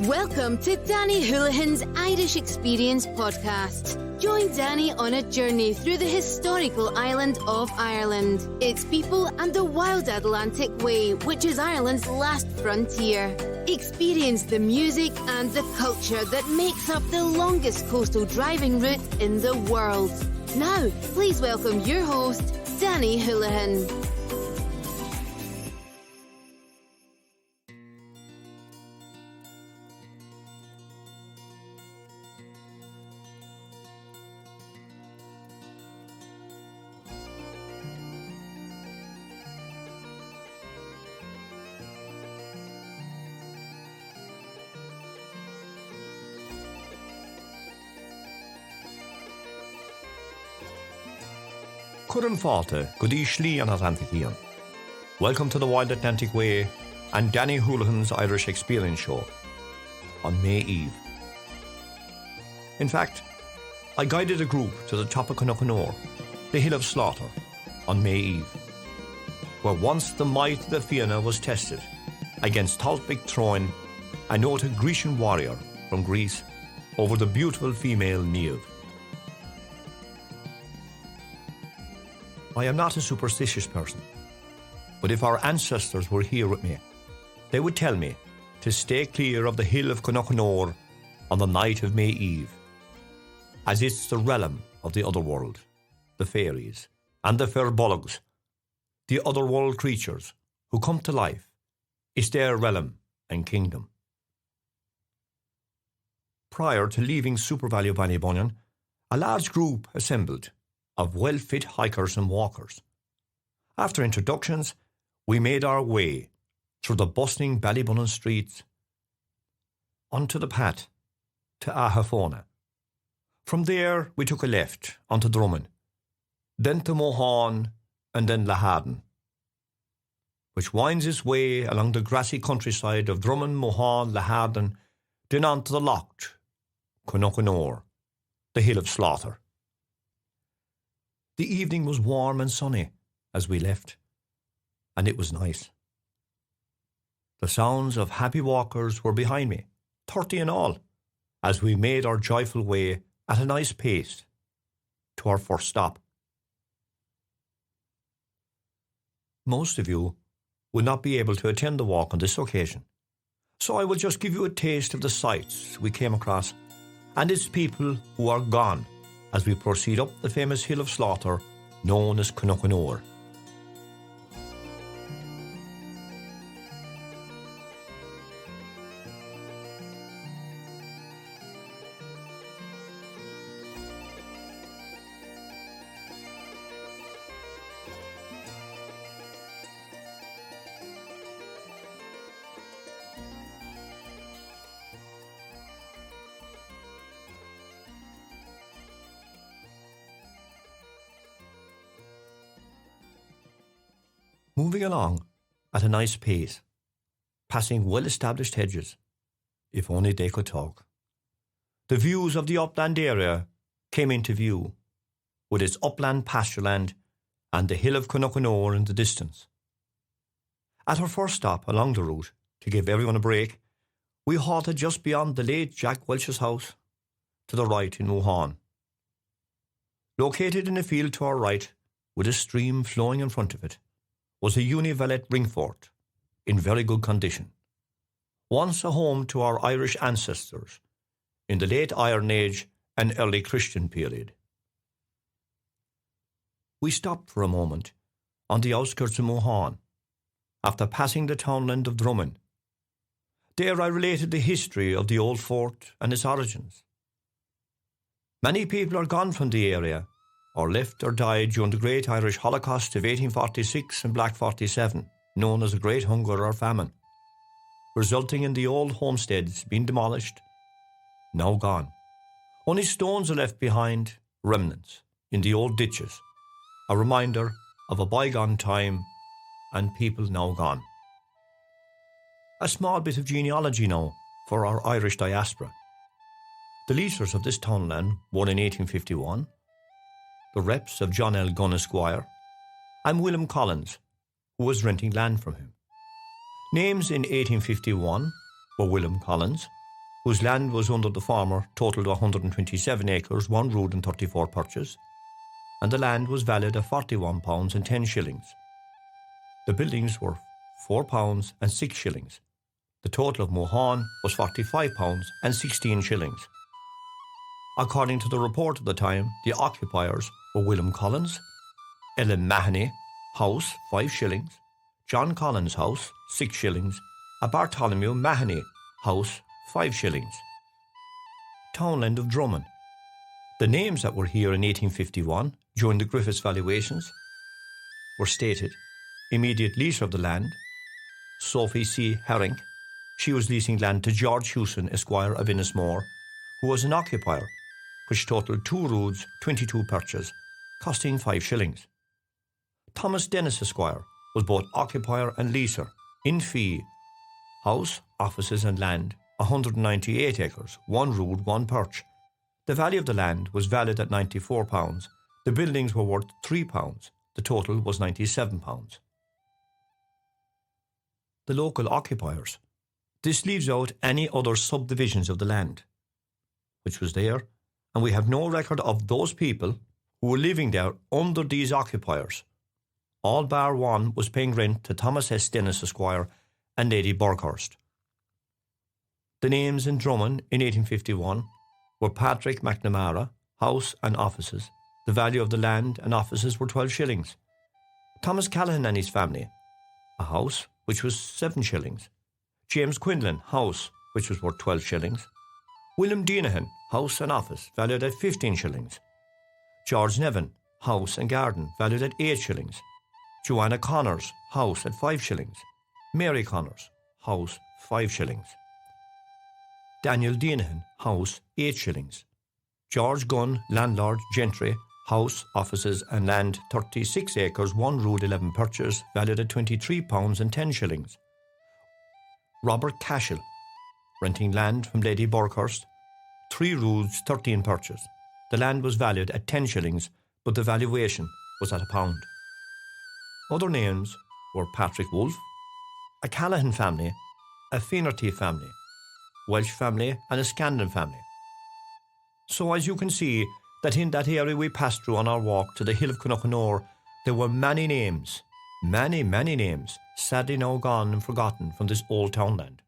Welcome to Danny Houlihan's Irish Experience podcast. Join Danny on a journey through the historical island of Ireland, its people and the wild Atlantic Way, which is Ireland's last frontier. Experience the music and the culture that makes up the longest coastal driving route in the world. Now, please welcome your host, Danny Houlihan. Cuireann fáilte go dtí slí an Atlantic. Welcome to the Wild Atlantic Way and Danny Houlihan's Irish Experience Show on May Eve. In fact, I guided a group to the top of Knockanore, the Hill of Slaughter, on May Eve, where once the might of the Fianna was tested against Tailc Mhic Treoin, a noted Grecian warrior from Greece, over the beautiful female Niamh. I am not a superstitious person, but if our ancestors were here with me, they would tell me to stay clear of the hill of Knockanore on the night of May Eve, as it's the realm of the otherworld, the fairies, and the fair bollogs, the otherworld creatures who come to life. It's their realm and kingdom. Prior to leaving SuperValu Ballybunion, a large group assembled of well-fit hikers and walkers. After introductions, we made our way through the bustling Ballybunion streets onto the path to Ahafona. From there, we took a left onto Drummond, then to Houlihan, and then Lahardane, which winds its way along the grassy countryside of Drummond, Houlihan, Lahardane, then onto the locht, Knockanore, the Hill of Slaughter. The evening was warm and sunny as we left, and it was nice. The sounds of happy walkers were behind me, 30 in all, as we made our joyful way at a nice pace to our first stop. Most of you will not be able to attend the walk on this occasion, so I will just give you a taste of the sights we came across and its people who are gone as we proceed up the famous Hill of Slaughter known as Knockanore. Moving along at a nice pace, passing well-established hedges, if only they could talk. The views of the upland area came into view, with its upland pastureland and the hill of Knockanore in the distance. At our first stop along the route, to give everyone a break, we halted just beyond the late Jack Welch's house, to the right in Houlihan. Located in a field to our right, with a stream flowing in front of it, was a univalette ring fort in very good condition, once a home to our Irish ancestors in the late Iron Age and early Christian period. We stopped for a moment on the outskirts of Houlihan after passing the townland of Drummond. There I related the history of the old fort and its origins. Many people are gone from the area, or left or died during the Great Irish Holocaust of 1846 and Black 47, known as the Great Hunger or Famine, resulting in the old homesteads being demolished, now gone. Only stones are left behind, remnants, in the old ditches, a reminder of a bygone time and people now gone. A small bit of genealogy now for our Irish diaspora. The leasers of this townland were in 1851, the reps of John L. Gunn Esquire, and William Collins, who was renting land from him. Names in 1851 were William Collins, whose land was under the former totalled 127 acres, 1 rood and 34 perches, and the land was valued at £41 and 10 shillings. The buildings were £4 and 6 shillings. The total of Mohan was £45 and 16 shillings. According to the report of the time, the occupiers were William Collins, Ellen Mahoney, house 5 shillings, John Collins' house 6 shillings, and Bartholomew Mahoney, house 5 shillings. Townland of Drummond. The names that were here in 1851 during the Griffiths valuations were stated: immediate leaser of the land, Sophie C. Herring. She was leasing land to George Hewson, Esquire of Innismore, who was an occupier, which totalled 2 roods, 22 perches, costing 5 shillings. Thomas Dennis, Esquire, was both occupier and leaser, in fee, house, offices and land, 198 acres, 1 rood, 1 perch. The value of the land was valued at £94. The buildings were worth £3. The total was £97. The local occupiers. This leaves out any other subdivisions of the land, which was there, and we have no record of those people who were living there under these occupiers. All bar one was paying rent to Thomas S. Dennis, Esquire, and Lady Burghurst. The names in Drummond in 1851 were Patrick McNamara, house and offices. The value of the land and offices were 12 shillings. Thomas Callaghan and his family, a house which was 7 shillings. James Quinlan, house, which was worth 12 shillings. William Deanahan, house and office, valued at 15 shillings. George Nevin, house and garden, valued at 8 shillings. Joanna Connors, house at 5 shillings. Mary Connors, house 5 shillings. Daniel Deanahan, house 8 shillings. George Gunn, landlord, gentry, house, offices and land 36 acres, 1 rood, 11 perches, valued at £23 and 10 shillings. Robert Cashel, renting land from Lady Burghurst, 3 roods, 13 perches. The land was valued at 10 shillings, but the valuation was at £1. Other names were Patrick Wolfe, a Callaghan family, a Fianna family, Welsh family and a Scandon family. So as you can see, that in that area we passed through on our walk to the hill of Knockanore, there were many names, many names, sadly now gone and forgotten from this old townland.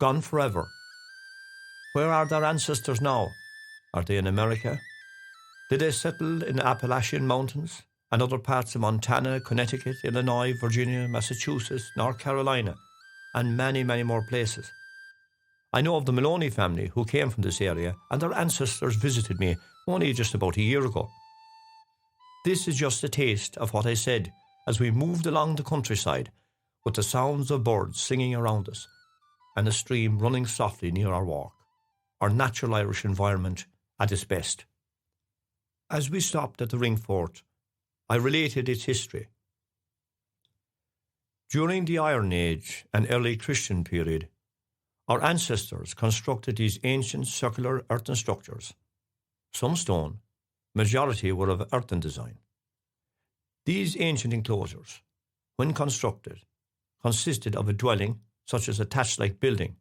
Gone forever. Where are their ancestors now? Are they in America? Did they settle in the Appalachian Mountains and other parts of Montana, Connecticut, Illinois, Virginia, Massachusetts, North Carolina, and many more places? I know of the Maloney family who came from this area, and their ancestors visited me only just about a year ago. This is just a taste of what I said as we moved along the countryside with the sounds of birds singing around us and a stream running softly near our walk, our natural Irish environment at its best. As we stopped at the Ring Fort, I related its history. During the Iron Age and early Christian period, our ancestors constructed these ancient circular earthen structures, some stone, majority were of earthen design. These ancient enclosures, when constructed, consisted of a dwelling such as a thatch-like building.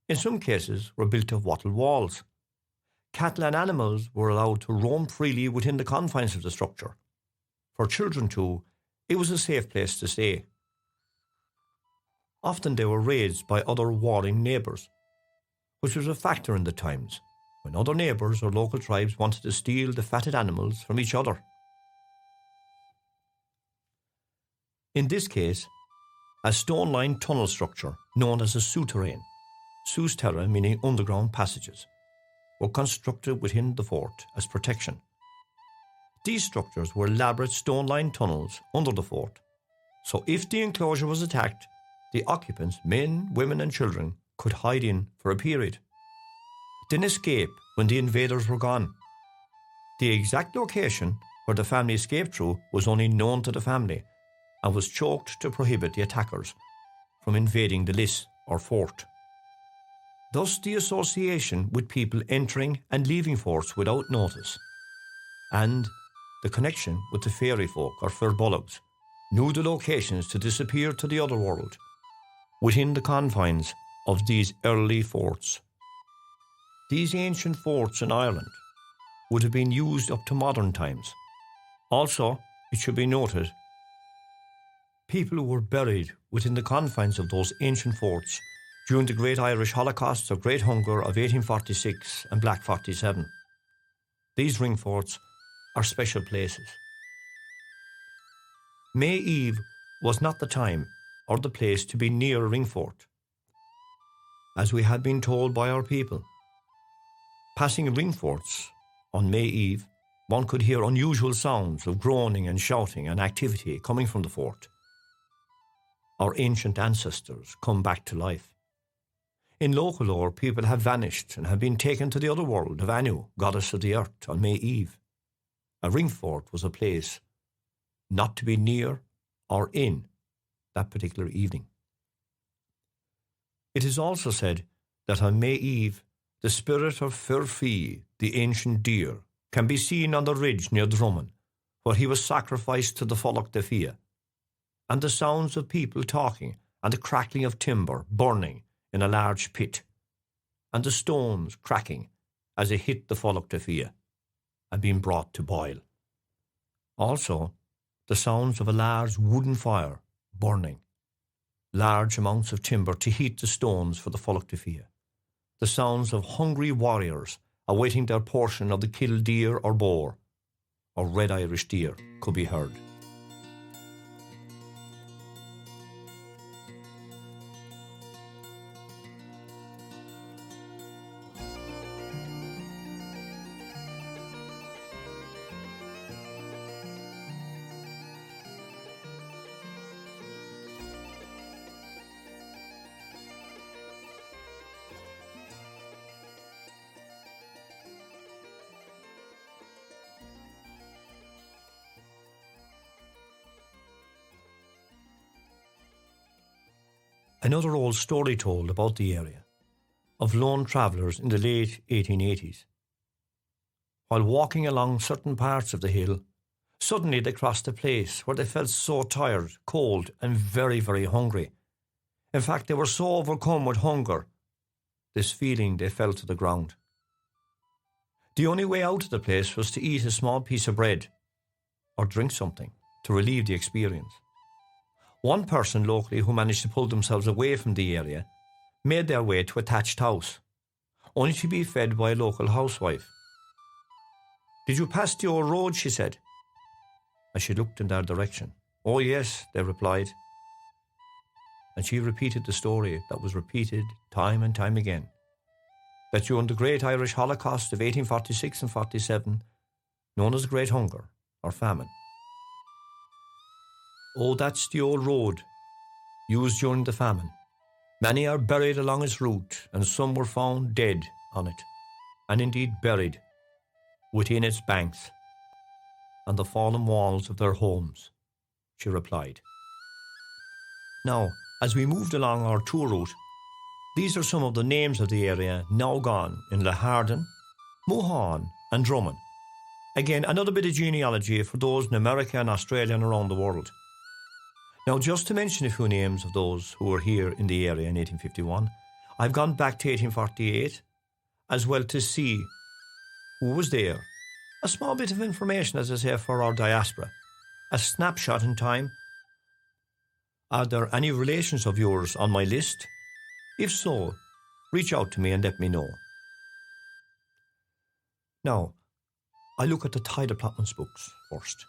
In some cases were built of wattled walls. Cattle and animals were allowed to roam freely within the confines of the structure. For children too, it was a safe place to stay. Often they were raided by other warring neighbours, which was a factor in the times when other neighbours or local tribes wanted to steal the fatted animals from each other. In this case, a stone-lined tunnel structure known as a souterrain, sus terra meaning underground passages, were constructed within the fort as protection. These structures were elaborate stone-lined tunnels under the fort, so if the enclosure was attacked, the occupants, men, women and children, could hide in for a period, then escape when the invaders were gone. The exact location where the family escaped through was only known to the family and was choked to prohibit the attackers from invading the liss or fort. Thus the association with people entering and leaving forts without notice, and the connection with the fairy folk or firbolgs, knew the locations to disappear to the other world within the confines of these early forts. These ancient forts in Ireland would have been used up to modern times. Also, it should be noted, people were buried within the confines of those ancient forts during the Great Irish Holocaust or Great Hunger of 1846 and Black 47. These ring forts are special places. May Eve was not the time or the place to be near a ring fort, as we had been told by our people. Passing ring forts on May Eve, one could hear unusual sounds of groaning and shouting and activity coming from the fort. Our ancient ancestors come back to life. In local lore, people have vanished and have been taken to the other world of Anu, goddess of the earth, on May Eve. A ring fort was a place not to be near or in that particular evening. It is also said that on May Eve, the spirit of Furfi, the ancient deer, can be seen on the ridge near Drummond, where he was sacrificed to the Tailc Mhic, and the sounds of people talking and the crackling of timber burning in a large pit, and the stones cracking as they hit the Tailc Mhic and being brought to boil. Also, the sounds of a large wooden fire burning, large amounts of timber to heat the stones for the Tailc Mhic. The sounds of hungry warriors awaiting their portion of the killed deer or boar, or red Irish deer, could be heard. Another old story told about the area of lone travellers in the late 1880s. While walking along certain parts of the hill, suddenly they crossed a place where they felt so tired, cold, and very, very hungry. In fact, they were so overcome with hunger, this feeling they fell to the ground. The only way out of the place was to eat a small piece of bread or drink something to relieve the experience. One person locally who managed to pull themselves away from the area made their way to a thatched house, only to be fed by a local housewife. "Did you pass the old road?" she said, as she looked in their direction. "Oh yes," they replied. And she repeated the story that was repeated time and time again, that during the Great Irish Holocaust of 1846 and 47, known as the Great Hunger or Famine, "Oh, that's the old road used during the famine. Many are buried along its route, and some were found dead on it, and indeed buried within its banks and the fallen walls of their homes," she replied. Now, as we moved along our tour route, these are some of the names of the area now gone in Lahardane, Houlihan and Drummond. Again, another bit of genealogy for those in America and Australia and around the world. Now, just to mention a few names of those who were here in the area in 1851, I've gone back to 1848 as well to see who was there. A small bit of information, as I say, for our diaspora. A snapshot in time. Are there any relations of yours on my list? If so, reach out to me and let me know. Now, I look at the tithe allotments books first,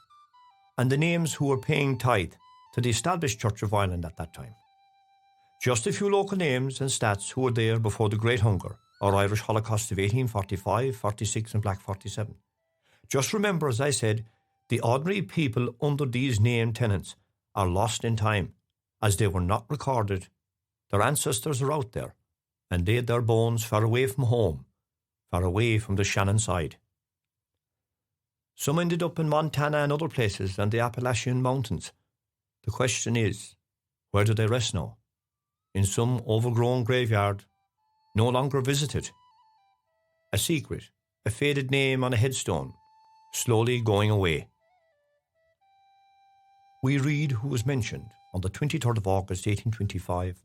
and the names who were paying tithe to the established Church of Ireland at that time. Just a few local names and stats who were there before the Great Hunger or Irish Holocaust of 1845, 46 and Black 47. Just remember, as I said, the ordinary people under these named tenants are lost in time, as they were not recorded. Their ancestors are out there and laid their bones far away from home, far away from the Shannon side. Some ended up in Montana and other places and the Appalachian Mountains. The question is, where do they rest now? In some overgrown graveyard, no longer visited. A secret, a faded name on a headstone, slowly going away. We read who was mentioned on the 23rd of August 1825.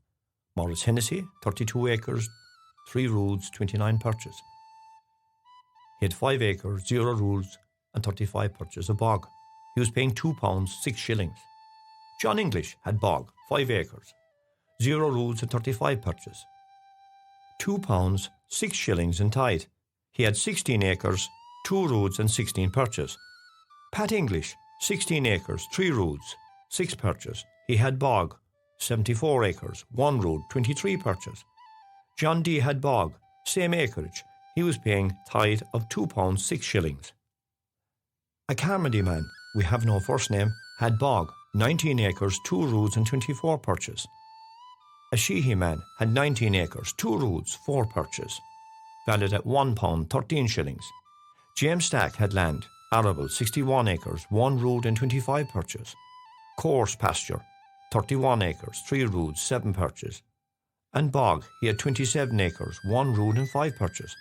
Maurice Hennessy, 32 acres, 3 roads, 29 perches. He had 5 acres, 0 rules, and 35 perches of bog. He was paying £2, 6 shillings. John English had bog, 5 acres, 0 rules and 35 perches. £2, 6 shillings in tithe. He had 16 acres, 2 roods and 16 perches. Pat English, 16 acres, 3 roods, 6 perches. He had bog, 74 acres, 1 rood, 23 perches. John D had bog, same acreage. He was paying tithe of £2, 6 shillings. A Carmody man, we have no first name, had bog, 19 acres, 2 roods and 24 perches. A Sheehy man had 19 acres, 2 roods, 4 perches, valued at £1, 13 shillings. James Stack had land, arable, 61 acres, 1 rood and 25 perches. Coarse pasture, 31 acres, 3 roods, 7 perches. And bog, he had 27 acres, 1 rood and 5 perches.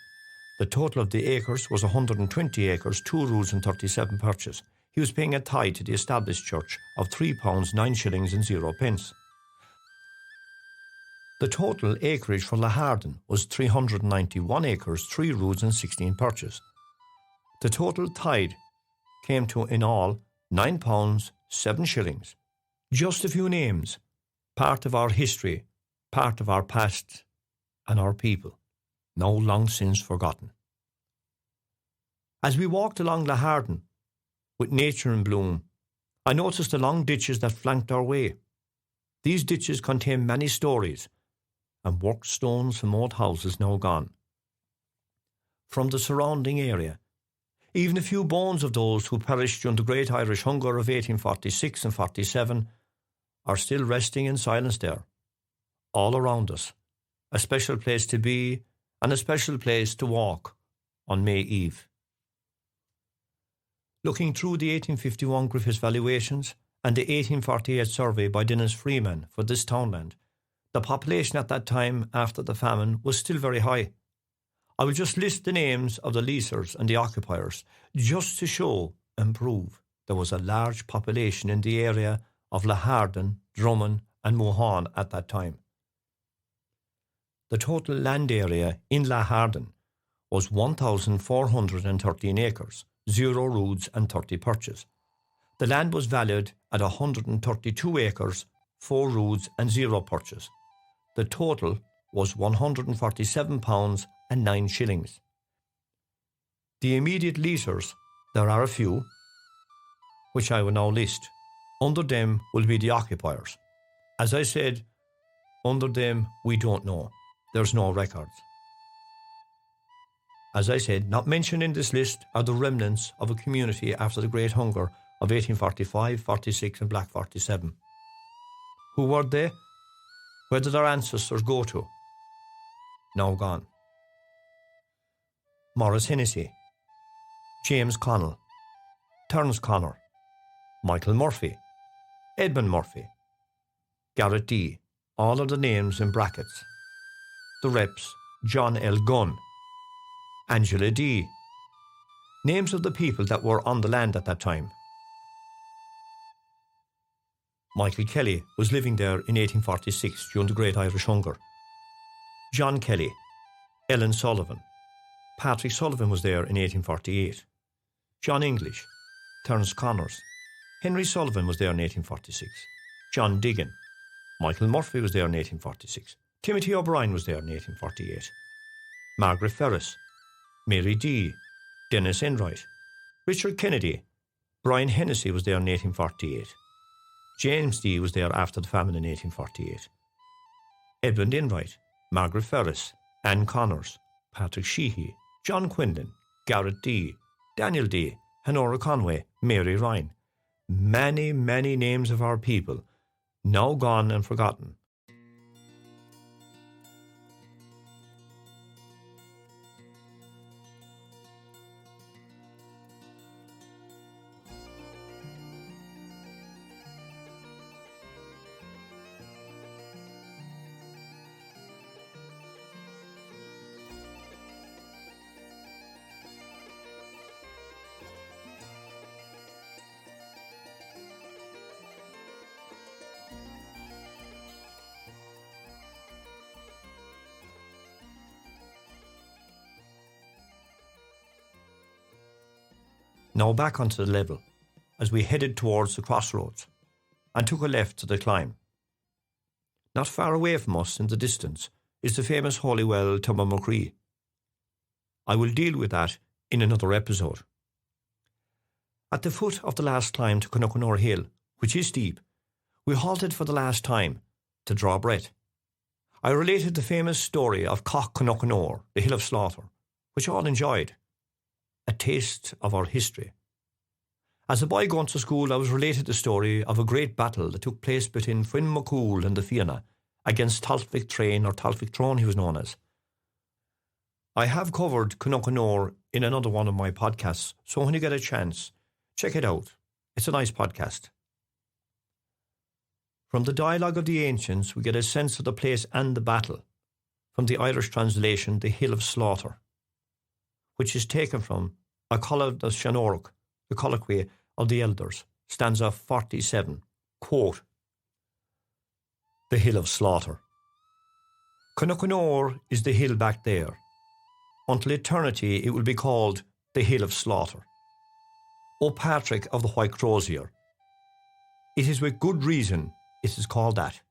The total of the acres was 120 acres, 2 roods and 37 perches. He was paying a tithe to the established church of £3, 9 shillings and 0 pence. The total acreage for Lahardane was 391 acres, 3 roods and 16 perches. The total tithe came to in all £9, 7 shillings. Just a few names, part of our history, part of our past and our people, now long since forgotten. As we walked along Lahardane, with nature in bloom, I noticed the long ditches that flanked our way. These ditches contain many stories and worked stones from old houses now gone. From the surrounding area, even a few bones of those who perished during the Great Irish Hunger of 1846 and 47 are still resting in silence there, all around us, a special place to be and a special place to walk on May Eve. Looking through the 1851 Griffiths valuations and the 1848 survey by Dennis Freeman for this townland, the population at that time after the famine was still very high. I will just list the names of the leasers and the occupiers just to show and prove there was a large population in the area of Lahardane, Drummond and Houlihan at that time. The total land area in Lahardane was 1,413 acres, 0 roods and 30 perches. The land was valued at 132 acres, 4 roods and 0 perches. The total was £147 and 9 shillings. The immediate leasers, there are a few, which I will now list. Under them will be the occupiers. As I said, under them we don't know. There's no records. As I said, not mentioned in this list are the remnants of a community after the Great Hunger of 1845, 46 and Black 47. Who were they? Where did our ancestors go to? Now gone. Maurice Hennessy, James Connell, Terence Connor, Michael Murphy, Edmund Murphy, Garrett D. All of the names in brackets. The reps, John L. Gunn, Angela D. Names of the people that were on the land at that time. Michael Kelly was living there in 1846 during the Great Irish Hunger. John Kelly, Ellen Sullivan, Patrick Sullivan was there in 1848. John English, Terence Connors, Henry Sullivan was there in 1846. John Diggin, Michael Murphy was there in 1846. Timothy O'Brien was there in 1848. Margaret Ferris, Mary D., Dennis Enright, Richard Kennedy, Brian Hennessy was there in 1848. James D. was there after the famine in 1848. Edmund Enright, Margaret Ferris, Ann Connors, Patrick Sheehy, John Quinlan, Garrett D., Daniel D., Honora Conway, Mary Ryan. Many, many names of our people, now gone and forgotten. Now back onto the level, as we headed towards the crossroads, and took a left to the climb. Not far away from us in the distance is the famous holy well Tailc Mhic Treoin. I will deal with that in another episode. At the foot of the last climb to Knockanore Hill, which is steep, we halted for the last time to draw breath. I related the famous story of Knockanore, the Hill of Slaughter, which all enjoyed. A taste of our history. As a boy going to school, I was related the story of a great battle that took place between Fianna and the Fianna against Tailc Mhic Treoin, or Tailc Mhic Treoin he was known as. I have covered Knockanore in another one of my podcasts, so when you get a chance, check it out. It's a nice podcast. From the dialogue of the ancients, we get a sense of the place and the battle, from the Irish translation, the Hill of Slaughter, which is taken from a Collab the Shanorach, the Colloquy of the Elders, stanza 47, quote, the Hill of Slaughter. Knockanore is the hill back there. Until eternity it will be called the Hill of Slaughter. O Patrick of the White Crozier, it is with good reason it is called that.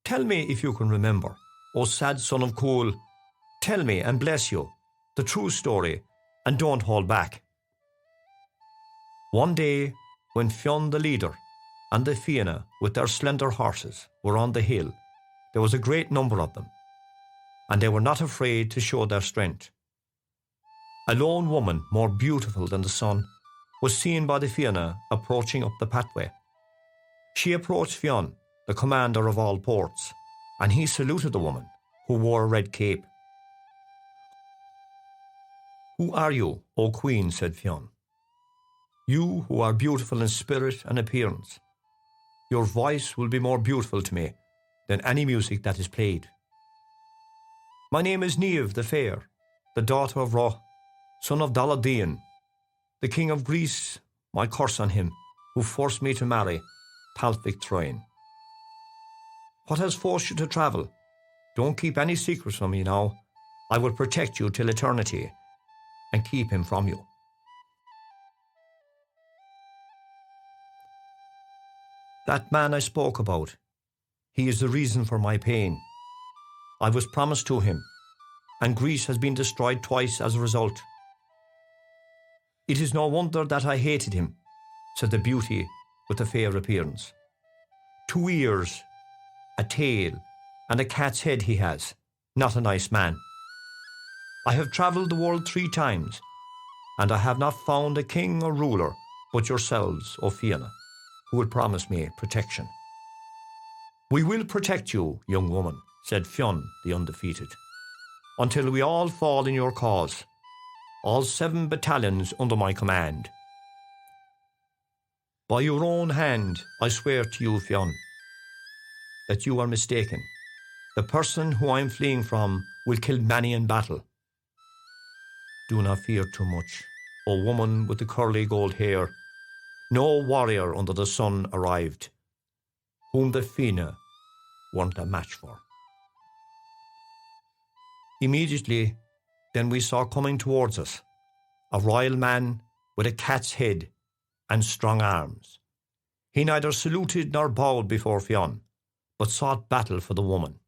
Tell me if you can remember, O sad son of Cool, tell me and bless you the true story and don't hold back. One day, when Fianna the leader and the Fianna with their slender horses were on the hill, there was a great number of them, and they were not afraid to show their strength. A lone woman, more beautiful than the sun, was seen by the Fianna approaching up the pathway. She approached Fianna, the commander of all ports, and he saluted the woman, who wore a red cape. Who are you, O Queen? Said Fianna. You who are beautiful in spirit and appearance. Your voice will be more beautiful to me than any music that is played. My name is Niamh the Fair, the daughter of Roh, son of Lahardane, the king of Greece, my curse on him, who forced me to marry Tailc Mhic Treoin. What has forced you to travel? Don't keep any secrets from me now. I will protect you till eternity and keep him from you. That man I spoke about, he is the reason for my pain. I was promised to him, and Greece has been destroyed twice as a result. It is no wonder that I hated him, said the beauty with the fair appearance. 2 ears, a tail, and a cat's head he has. Not a nice man. I have travelled the world 3 times, and I have not found a king or ruler but yourselves, O Fianna, who will promise me protection. We will protect you, young woman, said Fianna the undefeated, until we all fall in your cause, all 7 battalions under my command. By your own hand, I swear to you, Fianna, that you are mistaken. The person who I am fleeing from will kill many in battle. Do not fear too much, O woman with the curly gold hair. No warrior under the sun arrived, whom the Fianna weren't a match for. Immediately, then we saw coming towards us a royal man with a cat's head and strong arms. He neither saluted nor bowed before Fianna, but sought battle for the woman.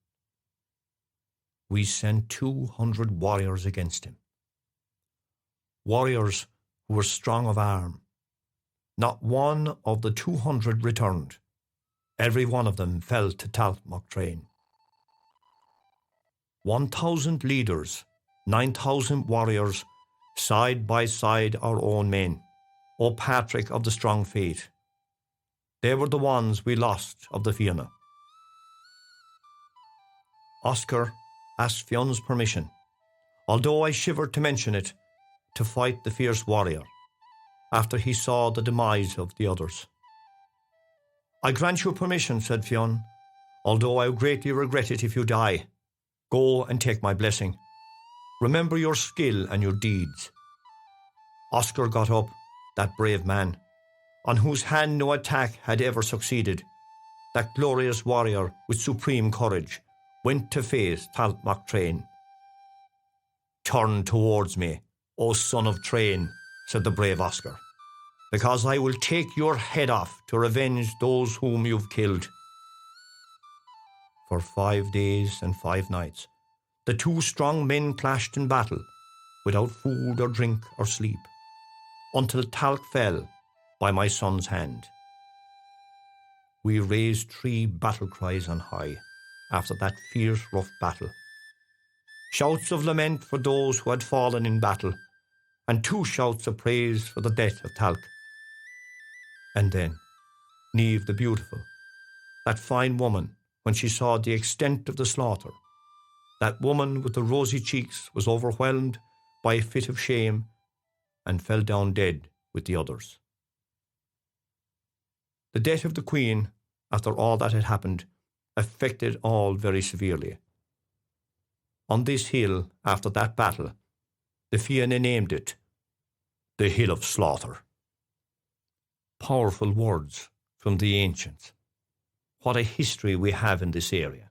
We sent 200 warriors against him. Warriors who were strong of arm. Not one of the 200 returned. Every one of them fell to Tailc Mhic Treoin. 1,000 leaders, 9,000 warriors, side by side our own men, O Patrick of the strong faith. They were the ones we lost of the Fianna. Oscar asked Fianna's permission, although I shivered to mention it, to fight the fierce warrior, after he saw the demise of the others. I grant you permission, said Fianna, although I greatly regret it if you die. Go and take my blessing. Remember your skill and your deeds. Oscar got up, that brave man, on whose hand no attack had ever succeeded. That glorious warrior with supreme courage went to face Tailc Mhic Treoin. Turn towards me, O son of Treoin, said the brave Oscar, because I will take your head off to revenge those whom you've killed. For 5 days and 5 nights, the two strong men clashed in battle, without food or drink or sleep, until Tailc fell by my son's hand. We raised 3 battle cries on high after that fierce, rough battle. Shouts of lament for those who had fallen in battle, and 2 shouts of praise for the death of Tailc. And then, Niamh the beautiful, that fine woman, when she saw the extent of the slaughter, that woman with the rosy cheeks was overwhelmed by a fit of shame and fell down dead with the others. The death of the Queen, after all that had happened, affected all very severely. On this hill, after that battle, the Fianna named it the Hill of Slaughter. Powerful words from the ancients. What a history we have in this area.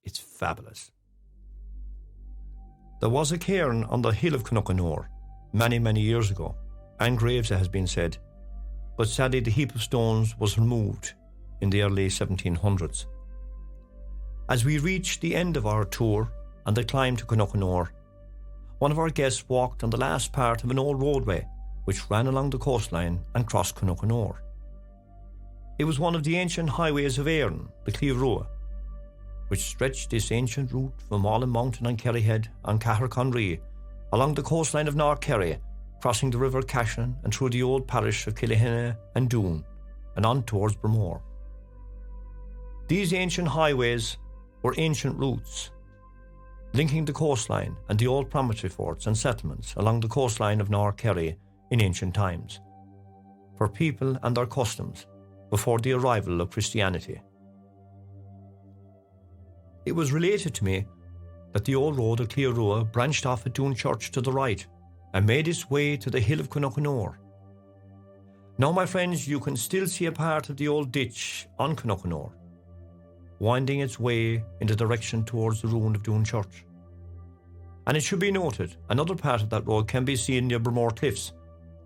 It's fabulous. There was a cairn on the hill of Knockanore many, many years ago, and graves, it has been said, but sadly the heap of stones was removed in the early 1700s. As we reached the end of our tour and the climb to Knockanore, one of our guests walked on the last part of an old roadway which ran along the coastline and crossed Knockanore. It was one of the ancient highways of Éireann, the Cleomh, which stretched this ancient route from Malin Mountain and Kerryhead on Caherconree, along the coastline of North Kerry, crossing the river Cashan and through the old parish of Houlihan and Doon, and on towards Bramore. These ancient highways were ancient routes, linking the coastline and the old promontory forts and settlements along the coastline of North Kerry in ancient times, for people and their customs before the arrival of Christianity. It was related to me that the old road of Cleomh branched off at Doon Church to the right and made its way to the hill of Knockanore. Now, my friends, you can still see a part of the old ditch on Knockanore, winding its way in the direction towards the ruin of Doon Church. And it should be noted, another part of that road can be seen near Bramore Cliffs,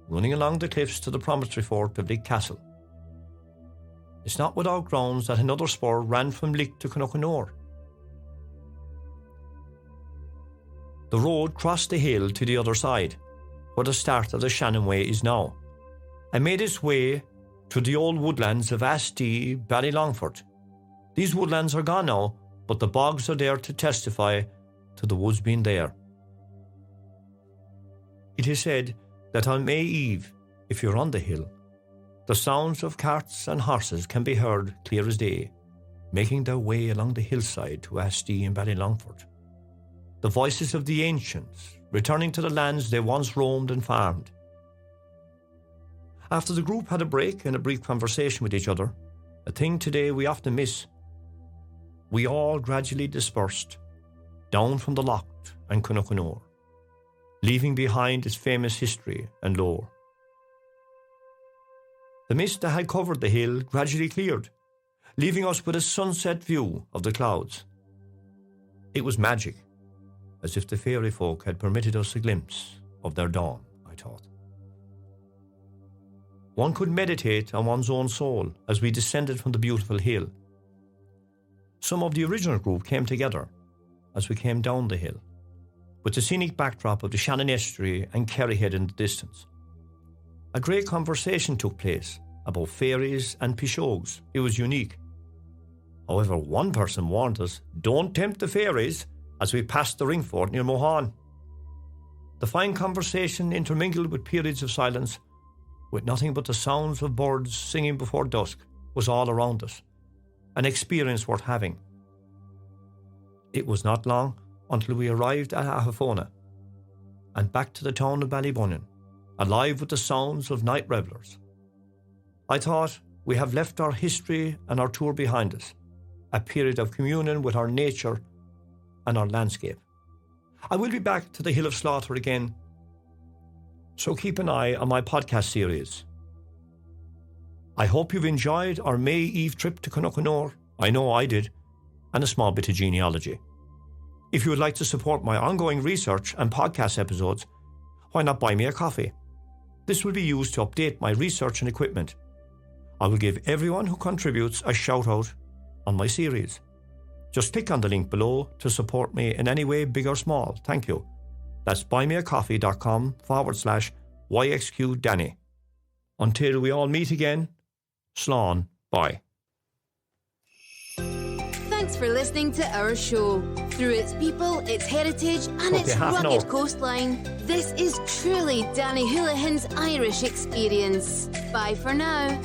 running along the cliffs to the promontory fort of Lick Castle. It's not without grounds that another spur ran from Lick to Knockanore. The road crossed the hill to the other side, where the start of the Shannon Way is now, and made its way through the old woodlands of Asti, Ballylongford. These woodlands are gone now, but the bogs are there to testify to the woods being there. It is said that on May Eve, if you're on the hill, the sounds of carts and horses can be heard clear as day, making their way along the hillside to Asti and Ballylongford. The voices of the ancients, returning to the lands they once roamed and farmed. After the group had a break and a brief conversation with each other, a thing today we often miss, we all gradually dispersed down from the Locht and Knockanore, leaving behind its famous history and lore. The mist that had covered the hill gradually cleared, leaving us with a sunset view of the clouds. It was magic, as if the fairy folk had permitted us a glimpse of their dawn, I thought. One could meditate on one's own soul as we descended from the beautiful hill. Some of the original group came together as we came down the hill, with the scenic backdrop of the Shannon Estuary and Kerryhead in the distance. A great conversation took place about fairies and pishogues. It was unique. However, one person warned us, "Don't tempt the fairies," as we passed the ring fort near Mohan. The fine conversation intermingled with periods of silence, with nothing but the sounds of birds singing before dusk, was all around us, an experience worth having. It was not long until we arrived at Ahafona and back to the town of Ballybunion, alive with the sounds of night revellers. I thought, we have left our history and our tour behind us, a period of communion with our nature and our landscape. I will be back to the Hill of Slaughter again, so keep an eye on my podcast series. I hope you've enjoyed our May Eve trip to Knockanore. I know I did, and a small bit of genealogy. If you would like to support my ongoing research and podcast episodes, why not buy me a coffee? This will be used to update my research and equipment. I will give everyone who contributes a shout out on my series. Just click on the link below to support me in any way, big or small. Thank you. That's buymeacoffee.com/YXQ Danny. Until we all meet again, slán, bye. Thanks for listening to our show. Through its people, its heritage, and its rugged coastline, this is truly Danny Houlihan's Irish experience. Bye for now.